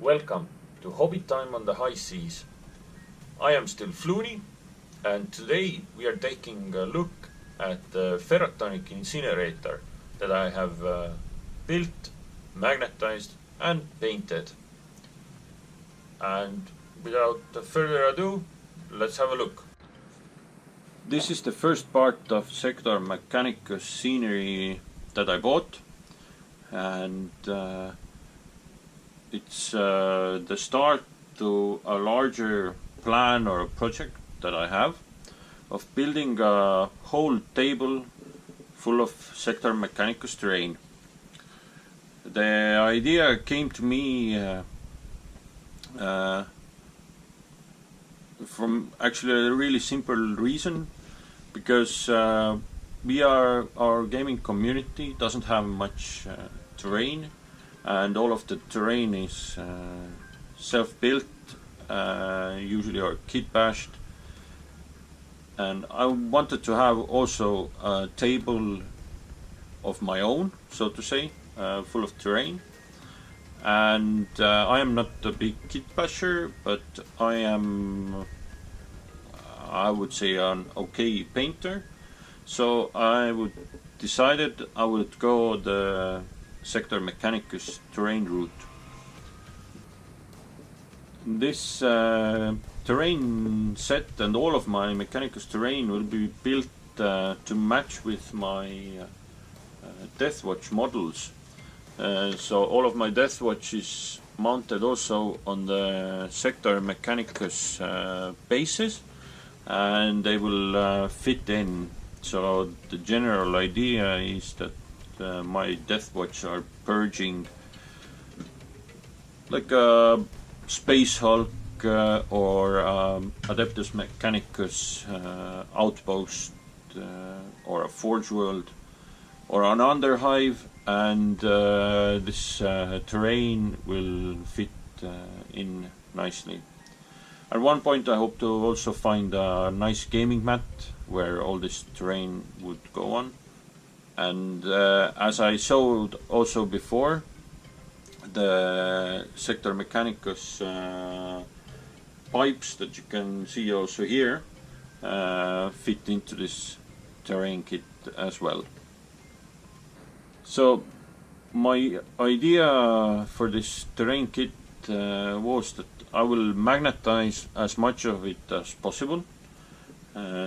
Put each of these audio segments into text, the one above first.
Welcome to Hobby Time on the High Seas. I am still Floony, and today we are taking a look at the Ferratonic Incinerator that I have built, magnetized and painted. And without further ado, let's have a look. This is the first part of Sector Mechanicus scenery that I bought, and it's the start to a larger plan or a project that I have of building a whole table full of Sector Mechanicus terrain. The idea came to me from actually a really simple reason, because our gaming community doesn't have much terrain, and all of the terrain is self-built, usually or kit-bashed, and I wanted to have also a table of my own, so to say, full of terrain. And I am not a big kit-basher, but I would say, an okay painter. So I decided I would go the Sector Mechanicus terrain route. This terrain set and all of my Mechanicus terrain will be built to match with my Deathwatch models. So all of my Deathwatch is mounted also on the Sector Mechanicus bases, and they will fit in. So the general idea is that my Deathwatch are purging like a Space Hulk or Adeptus Mechanicus outpost or a Forge World or an Underhive, and this terrain will fit in nicely. At one point I hope to also find a nice gaming mat where all this terrain would go on. And as I showed also before, the Sector Mechanicus pipes that you can see also here fit into this terrain kit as well. So my idea for this terrain kit was that I will magnetize as much of it as possible.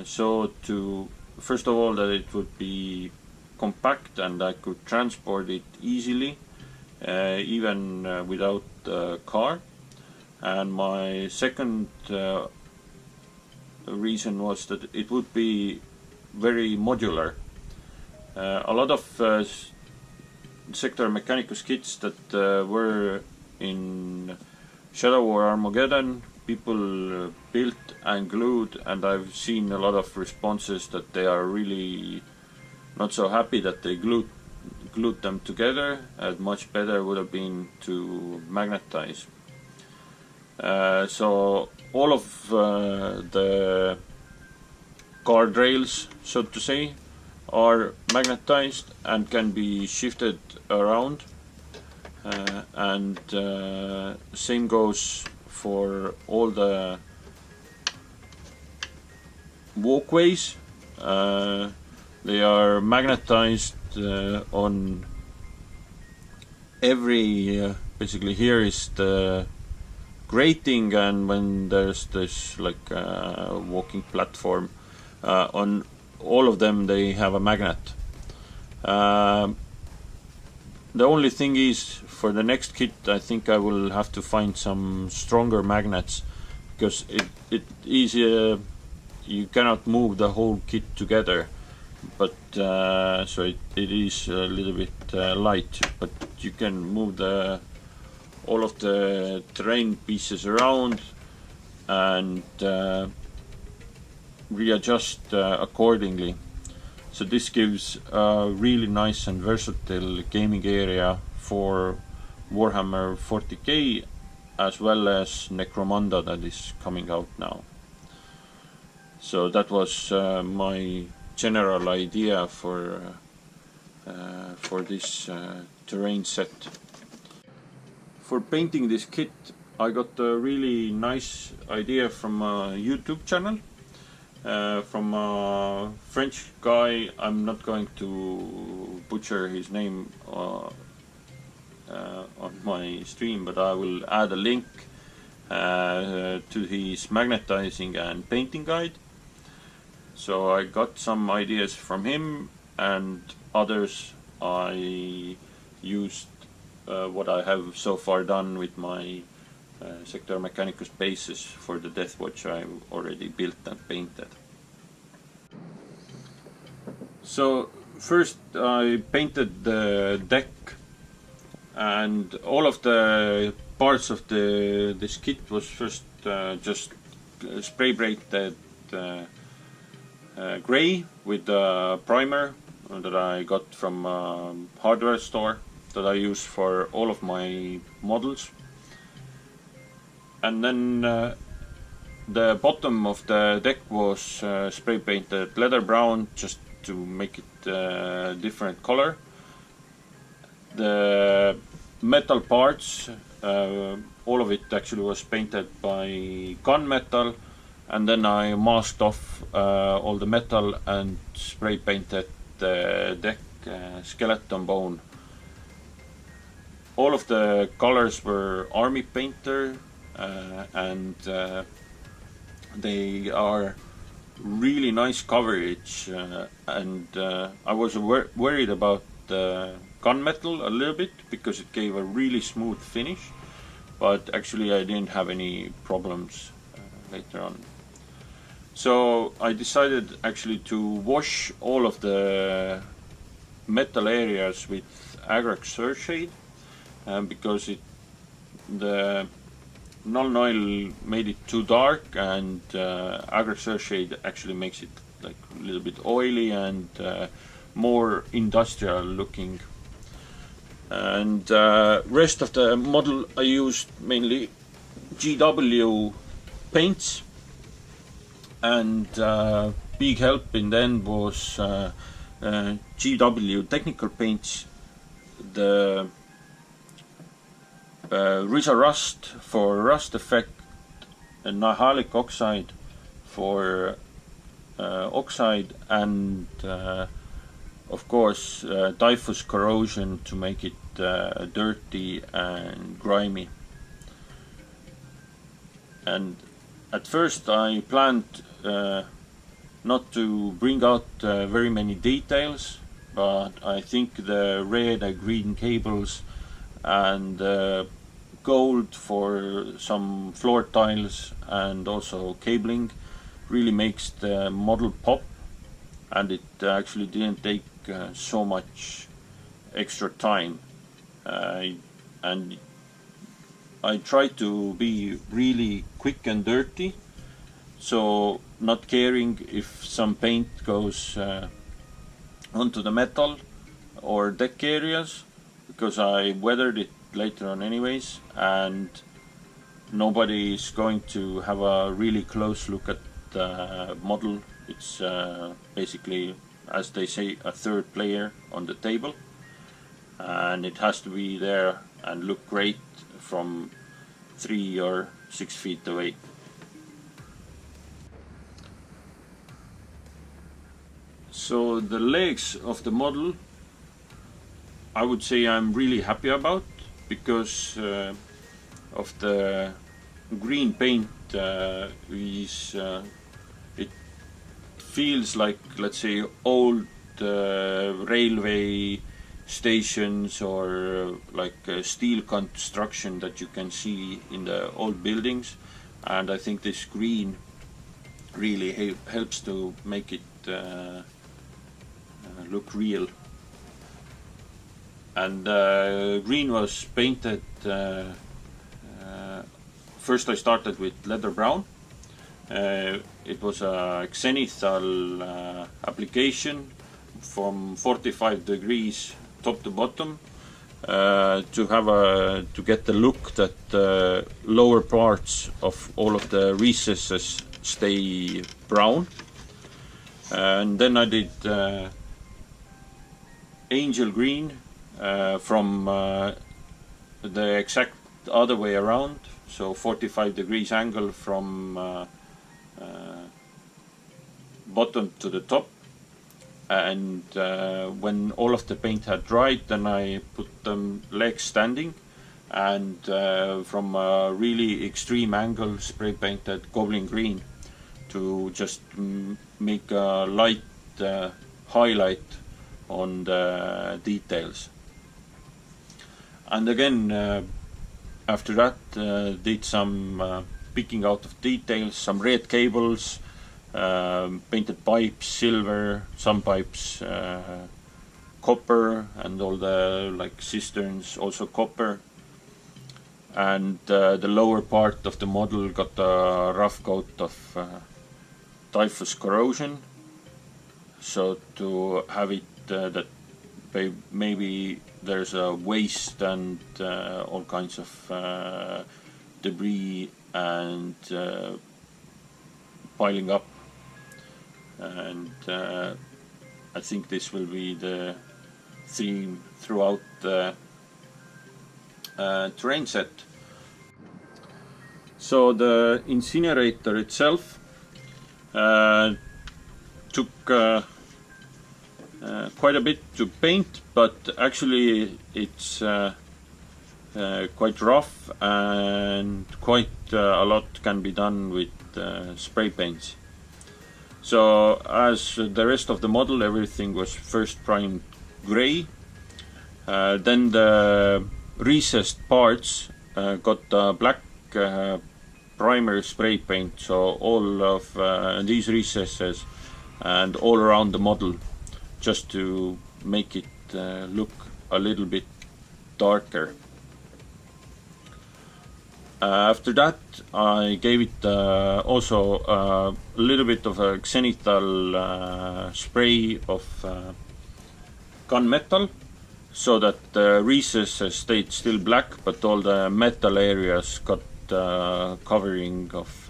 So to first of all, that it would be compact and I could transport it easily, even without a car. And my second reason was that it would be very modular. A lot of Sector Mechanicus kits that were in Shadow War Armageddon, people built and glued, and I've seen a lot of responses that they are really not so happy that they glued them together, and much better would have been to magnetize. So all of the guardrails, so to say, are magnetized and can be shifted around, and same goes for all the walkways. They are magnetized on every basically here is the grating, and when there's this like walking platform, on all of them they have a magnet. The only thing is, for the next kit I think I will have to find some stronger magnets, because it is you cannot move the whole kit together, but so it is a little bit light, but you can move all of the terrain pieces around and readjust accordingly. So this gives a really nice and versatile gaming area for Warhammer 40k, as well as Necromunda that is coming out now. So that was my general idea for this terrain set. For painting this kit, I got a really nice idea from a YouTube channel from a French guy. I'm not going to butcher his name on my stream, but I will add a link to his magnetizing and painting guide. So I got some ideas from him, and others I used what I have so far done with my Sector Mechanicus bases for the Death Watch I've already built and painted. So first I painted the deck, and all of the parts of this kit was first just spray painted grey with a primer that I got from a hardware store that I use for all of my models. And then the bottom of the deck was spray painted leather brown, just to make it a different color. The metal parts, all of it actually was painted by gunmetal, and then I masked off all the metal and spray painted the deck skeleton bone. All of the colors were army painter, and they are really nice coverage, and I was worried about the gunmetal a little bit because it gave a really smooth finish, but actually I didn't have any problems later on. So I decided actually to wash all of the metal areas with Agrax Surshade, because the Null Oil made it too dark, and Agrax Surshade actually makes it like a little bit oily and more industrial looking. And rest of the model I used mainly GW paints, and big help in the end was GW technical paints, the Risa Rust for rust effect, and Nihalic Oxide for oxide, and of course Typhus Corrosion to make it dirty and grimy. And at first I planned not to bring out very many details, but I think the red and green cables and gold for some floor tiles and also cabling really makes the model pop, and it actually didn't take so much extra time, and I tried to be really quick and dirty, so not caring if some paint goes onto the metal or deck areas, because I weathered it later on anyways, and nobody is going to have a really close look at the model. It's basically, as they say, a third player on the table, and it has to be there and look great from 3 or 6 feet away. So the legs of the model, I would say I'm really happy about, because of the green paint. It feels like, let's say, old railway stations, or like steel construction that you can see in the old buildings, and I think this green really helps to make it look real. And green was painted, first I started with leather brown. It was a zenithal application from 45 degrees top to bottom, to get the look that the lower parts of all of the recesses stay brown. And then I did angel green from the exact the other way around, so 45 degrees angle from bottom to the top. And when all of the paint had dried, then I put them legs standing, and from a really extreme angle spray painted goblin green to just make a light highlight on the details. And again, after that, did some picking out of details, some red cables, painted pipes, silver, some pipes copper, and all the like cisterns also copper. And the lower part of the model got a rough coat of typhus corrosion, so to have it that maybe there's a waste and all kinds of debris and piling up. And I think this will be the theme throughout the terrain set. So the incinerator itself took quite a bit to paint, but actually it's quite rough, and quite a lot can be done with spray paints. So as the rest of the model, everything was first primed gray, then the recessed parts got black primer spray paint, so all of these recesses and all around the model, just to make it look a little bit darker. After that, I gave it also a little bit of a xenithal spray of gunmetal, so that the recesses stayed still black, but all the metal areas got covering of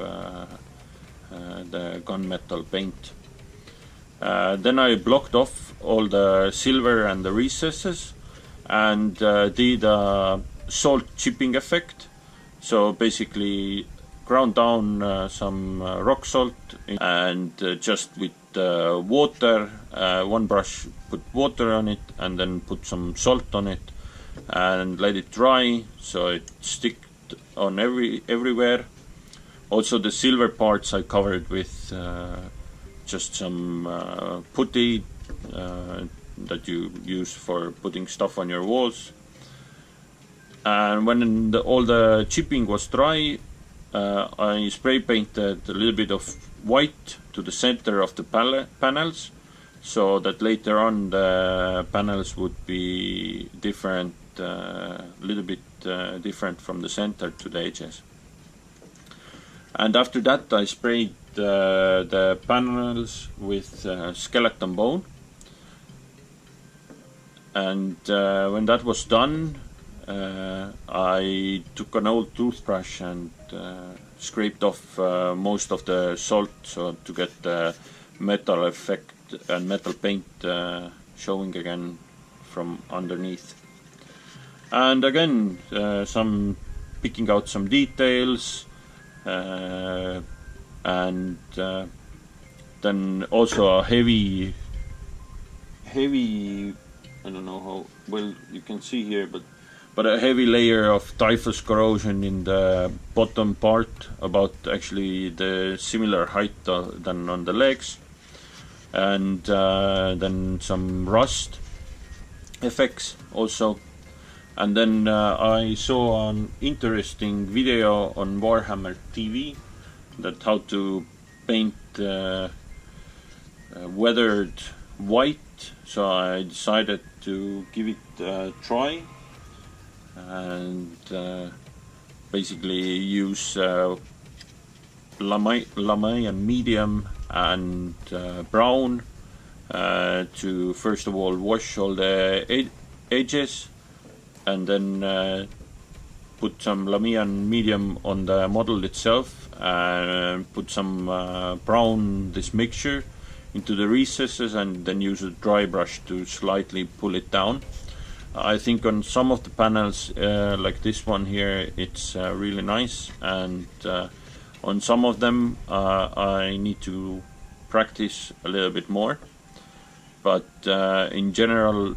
the gunmetal paint. Then I blocked off all the silver and the recesses, and did a salt chipping effect. So basically ground down some rock salt, and just with water, one brush put water on it and then put some salt on it and let it dry, so it sticked on everywhere. Also the silver parts I covered with just some putty that you use for putting stuff on your walls. And when all the chipping was dry, I spray painted a little bit of white to the center of the panels, so that later on the panels would be different, little bit different from the center to the edges. And after that I sprayed the panels with skeleton bone, and when that was done, I took an old toothbrush and scraped off most of the salt, so to get the metal effect and metal paint showing again from underneath. And again, some picking out some details, and then also a heavy, I don't know how well you can see here, but a heavy layer of typhus corrosion in the bottom part, about actually the similar height than on the legs, and then some rust effects also. And then I saw an interesting video on Warhammer TV that how to paint weathered white, so I decided to give it a try, and basically use Lamian medium and brown to first of all wash all the edges, and then put some Lamian medium on the model itself, and put some brown, this mixture, into the recesses, and then use a dry brush to slightly pull it down. I think on some of the panels, like this one here, it's really nice, and on some of them I need to practice a little bit more. But in general,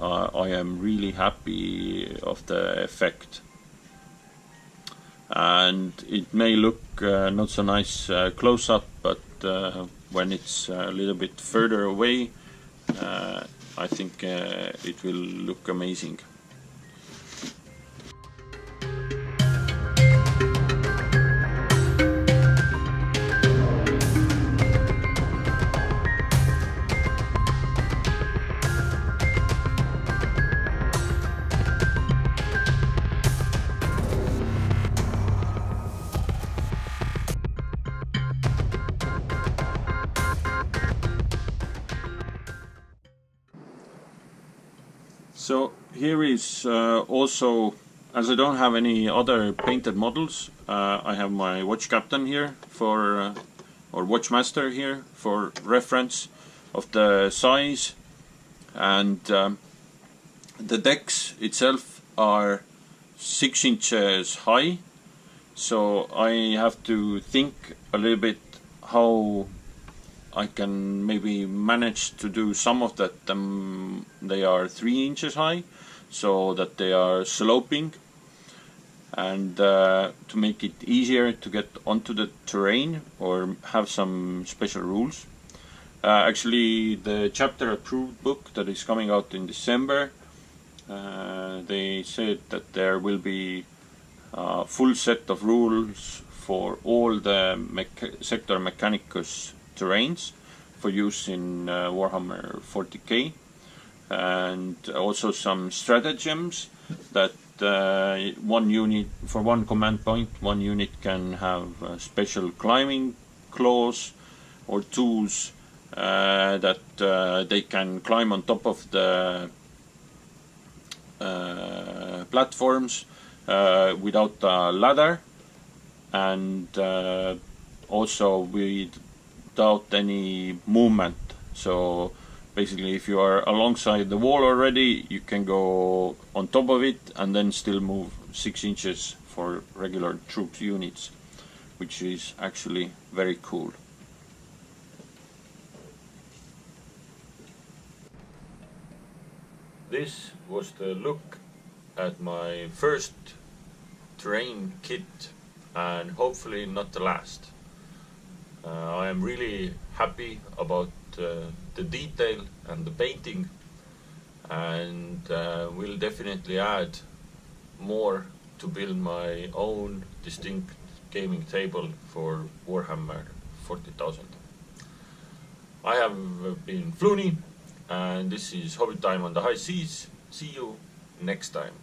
I am really happy of the effect. And it may look not so nice close up, but when it's a little bit further away, I think it will look amazing. So here is also, as I don't have any other painted models, I have my watch captain here for, or watchmaster here for reference of the size, and the decks itself are 6 inches high, so I have to think a little bit how I can maybe manage to do some of that. They are 3 inches high, so that they are sloping, and to make it easier to get onto the terrain or have some special rules. Actually, the chapter approved book that is coming out in December, they said that there will be a full set of rules for all the Sector Mechanicus terrains for use in Warhammer 40k, and also some stratagems that one unit, for one command point, one unit can have a special climbing claws or tools that they can climb on top of the platforms without a ladder, and also without any movement. So basically, if you are alongside the wall already, you can go on top of it and then still move 6 inches for regular troops units, which is actually very cool. This was the look at my first terrain kit, and hopefully not the last. I am really happy about the detail and the painting, and will definitely add more to build my own distinct gaming table for Warhammer 40,000. I have been Flooney, and this is Hobby Time on the High Seas. See you next time.